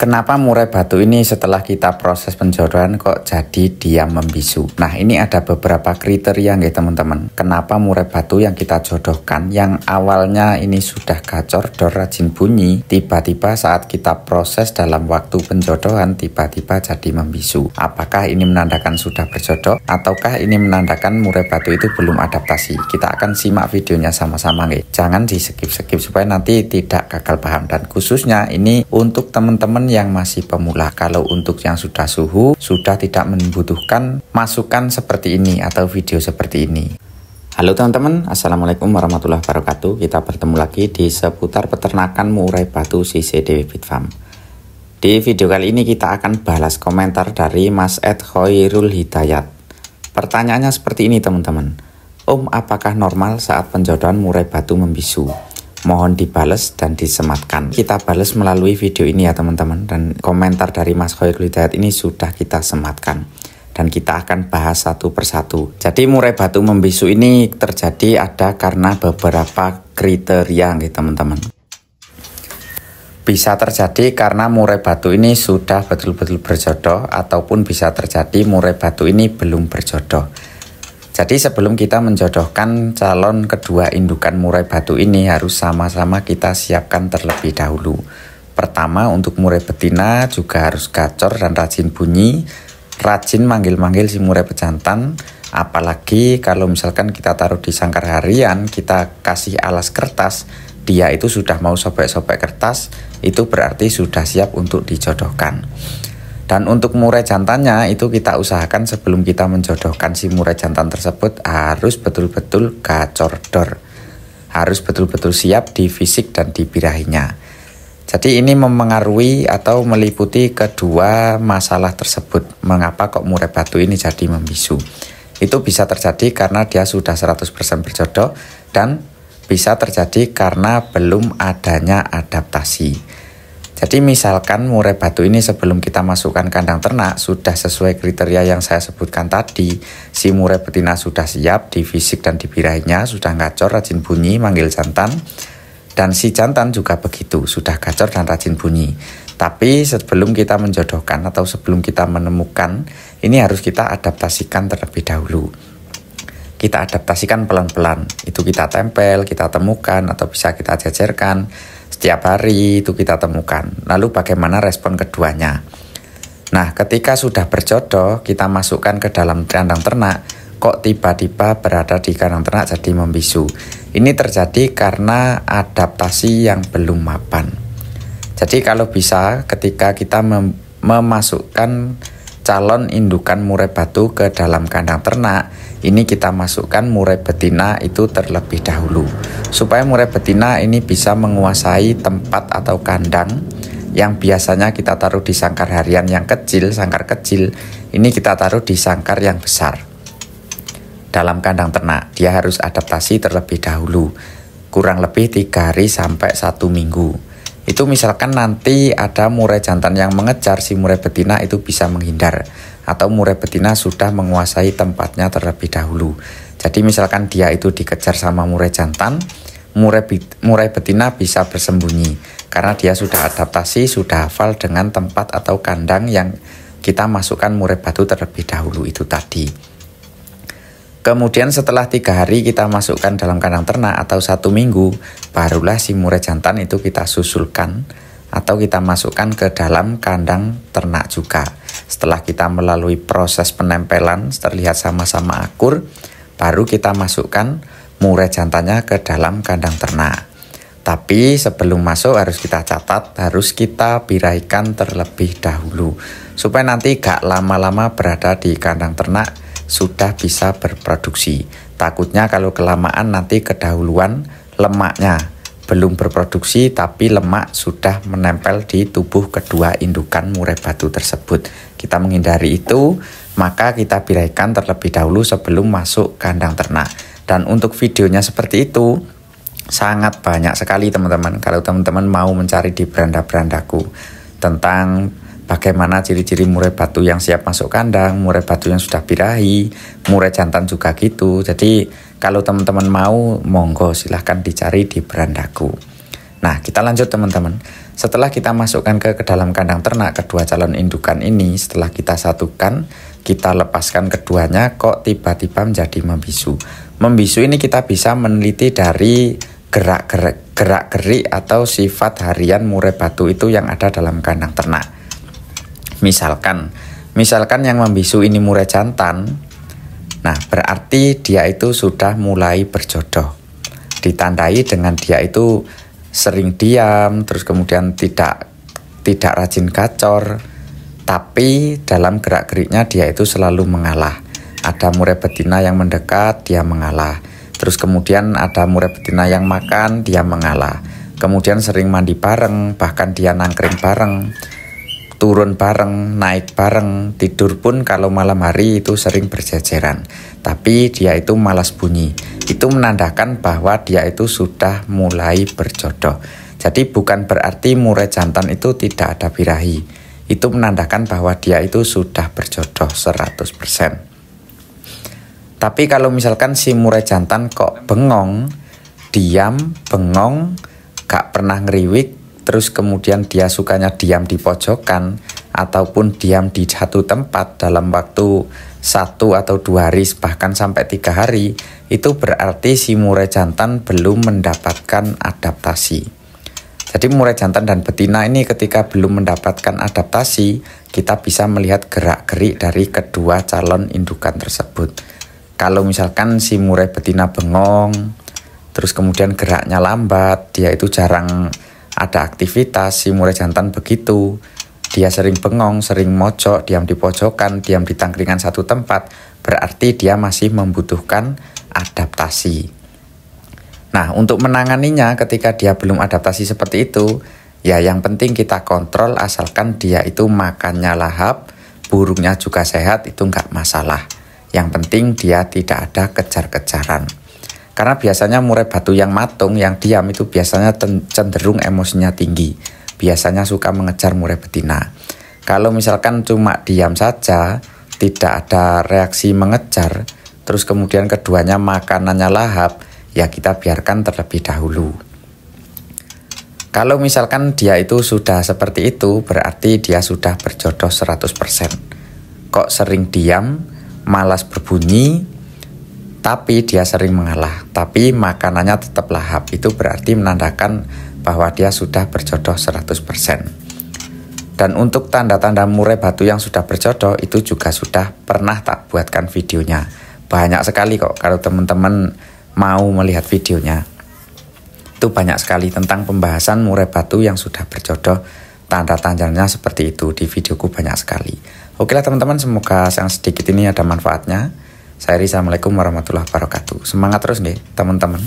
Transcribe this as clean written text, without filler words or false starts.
Kenapa murai batu ini setelah kita proses penjodohan kok jadi diam membisu? Nah, ini ada beberapa kriteria ya teman-teman. Kenapa murai batu yang kita jodohkan yang awalnya ini sudah gacor, dor, rajin bunyi, tiba-tiba saat kita proses dalam waktu penjodohan tiba-tiba jadi membisu? Apakah ini menandakan sudah berjodoh ataukah ini menandakan murai batu itu belum adaptasi? Kita akan simak videonya sama-sama ya. Jangan di skip-skip supaya nanti tidak gagal paham, dan khususnya ini untuk teman-teman yang masih pemula. Kalau untuk yang sudah suhu, sudah tidak membutuhkan masukan seperti ini atau video seperti ini. Halo teman-teman, assalamualaikum warahmatullahi wabarakatuh. Kita bertemu lagi di seputar peternakan murai batu CCD Bibit Farm. Di video kali ini kita akan balas komentar dari Mas Ed Khairul Hidayat. Pertanyaannya seperti ini teman-teman. Om, apakah normal saat penjodohan murai batu membisu? Mohon dibales dan disematkan. Kita balas melalui video ini ya teman-teman, dan komentar dari Mas Khairul Hidayat ini sudah kita sematkan dan kita akan bahas satu persatu. Jadi murai batu membisu ini terjadi ada karena beberapa kriteria ya teman-teman. Bisa terjadi karena murai batu ini sudah betul-betul berjodoh, ataupun bisa terjadi murai batu ini belum berjodoh. Jadi sebelum kita menjodohkan calon kedua indukan murai batu ini harus sama-sama kita siapkan terlebih dahulu. Pertama, untuk murai betina juga harus gacor dan rajin bunyi, rajin manggil-manggil si murai pejantan. Apalagi kalau misalkan kita taruh di sangkar harian, kita kasih alas kertas, dia itu sudah mau sobek-sobek kertas, itu berarti sudah siap untuk dijodohkan. Dan untuk murai jantannya itu kita usahakan sebelum kita menjodohkan si murai jantan tersebut harus betul-betul gacor dor. Harus betul-betul siap di fisik dan di birahinya. Jadi ini memengaruhi atau meliputi kedua masalah tersebut. Mengapa kok murai batu ini jadi membisu? Itu bisa terjadi karena dia sudah 100% berjodoh, dan bisa terjadi karena belum adanya adaptasi. Jadi misalkan murai batu ini sebelum kita masukkan kandang ternak sudah sesuai kriteria yang saya sebutkan tadi. Si murai betina sudah siap di fisik dan di birahinya, sudah gacor, rajin bunyi, manggil jantan. Dan si jantan juga begitu, sudah gacor dan rajin bunyi. Tapi sebelum kita menjodohkan atau sebelum kita menemukan, ini harus kita adaptasikan terlebih dahulu. Kita adaptasikan pelan-pelan, itu kita tempel, kita temukan, atau bisa kita jajarkan. Setiap hari itu kita temukan. Lalu bagaimana respon keduanya? Nah, ketika sudah berjodoh, kita masukkan ke dalam kandang ternak, kok tiba-tiba berada di kandang ternak jadi membisu. Ini terjadi karena adaptasi yang belum mapan. Jadi kalau bisa ketika kita memasukkan calon indukan murai batu ke dalam kandang ternak, ini kita masukkan murai betina itu terlebih dahulu, supaya murai betina ini bisa menguasai tempat atau kandang yang biasanya kita taruh di sangkar harian yang kecil, sangkar kecil, ini kita taruh di sangkar yang besar. Dalam kandang ternak, dia harus adaptasi terlebih dahulu, kurang lebih 3 hari sampai 1 minggu. Itu misalkan nanti ada murai jantan yang mengejar, si murai betina itu bisa menghindar, atau murai betina sudah menguasai tempatnya terlebih dahulu. Jadi misalkan dia itu dikejar sama murai jantan, murai betina bisa bersembunyi karena dia sudah adaptasi, sudah hafal dengan tempat atau kandang yang kita masukkan murai batu terlebih dahulu itu tadi. Kemudian setelah 3 hari kita masukkan dalam kandang ternak atau 1 minggu, barulah si murai jantan itu kita susulkan atau kita masukkan ke dalam kandang ternak juga. Setelah kita melalui proses penempelan, terlihat sama-sama akur, baru kita masukkan murai jantannya ke dalam kandang ternak. Tapi sebelum masuk harus kita catat, harus kita birahikan terlebih dahulu, supaya nanti gak lama-lama berada di kandang ternak sudah bisa berproduksi. Takutnya kalau kelamaan nanti kedahuluan lemaknya belum berproduksi, tapi lemak sudah menempel di tubuh kedua indukan murai batu tersebut. Kita menghindari itu, maka kita birahikan terlebih dahulu sebelum masuk kandang ternak. Dan untuk videonya seperti itu sangat banyak sekali teman-teman. Kalau teman-teman mau mencari di beranda-berandaku tentang bagaimana ciri-ciri murai batu yang siap masuk kandang, murai batu yang sudah birahi, murai jantan juga gitu. Jadi kalau teman-teman mau, monggo silahkan dicari di berandaku. Nah, kita lanjut teman-teman. Setelah kita masukkan ke dalam kandang ternak kedua calon indukan ini, setelah kita satukan, kita lepaskan keduanya, kok tiba-tiba menjadi membisu. Membisu ini kita bisa meneliti dari gerak-gerik atau sifat harian murai batu itu yang ada dalam kandang ternak. Misalkan yang membisu ini murai jantan, nah berarti dia itu sudah mulai berjodoh. Ditandai dengan dia itu sering diam, terus kemudian tidak rajin gacor, tapi dalam gerak-geriknya dia itu selalu mengalah. Ada murai betina yang mendekat, dia mengalah. Terus kemudian ada murai betina yang makan, dia mengalah. Kemudian sering mandi bareng, bahkan dia nangkring bareng, turun bareng, naik bareng, tidur pun kalau malam hari itu sering berjejeran. Tapi dia itu malas bunyi. Itu menandakan bahwa dia itu sudah mulai berjodoh. Jadi bukan berarti murai jantan itu tidak ada birahi. Itu menandakan bahwa dia itu sudah berjodoh 100%. Tapi kalau misalkan si murai jantan kok bengong, diam, bengong, gak pernah ngeriwik, terus kemudian dia sukanya diam di pojokan ataupun diam di satu tempat dalam waktu 1 atau 2 hari bahkan sampai 3 hari, itu berarti si murai jantan belum mendapatkan adaptasi. Jadi murai jantan dan betina ini ketika belum mendapatkan adaptasi, kita bisa melihat gerak-gerik dari kedua calon indukan tersebut. Kalau misalkan si murai betina bengong, terus kemudian geraknya lambat, dia itu jarang ada aktivitas, si murai jantan begitu. Dia sering bengong, sering mojok, diam di pojokan, diam di tangkringan satu tempat, berarti dia masih membutuhkan adaptasi. Nah, untuk menanganinya ketika dia belum adaptasi seperti itu, ya yang penting kita kontrol asalkan dia itu makannya lahap, burungnya juga sehat, itu nggak masalah. Yang penting dia tidak ada kejar-kejaran. Karena biasanya murai batu yang matung, yang diam itu biasanya cenderung emosinya tinggi. Biasanya suka mengejar murai betina. Kalau misalkan cuma diam saja, tidak ada reaksi mengejar, terus kemudian keduanya makanannya lahap, ya kita biarkan terlebih dahulu. Kalau misalkan dia itu sudah seperti itu, berarti dia sudah berjodoh 100%. Kok sering diam, malas berbunyi, tapi dia sering mengalah, tapi makanannya tetap lahap, itu berarti menandakan bahwa dia sudah berjodoh 100%. Dan untuk tanda-tanda murai batu yang sudah berjodoh itu juga sudah pernah tak buatkan videonya. Banyak sekali kok kalau teman-teman mau melihat videonya. Itu banyak sekali tentang pembahasan murai batu yang sudah berjodoh. Tanda-tandanya seperti itu di videoku banyak sekali. Oke lah teman-teman, semoga yang sedikit ini ada manfaatnya. Saya Rizal, Assalamualaikum warahmatullahi wabarakatuh. Semangat terus nih teman-teman.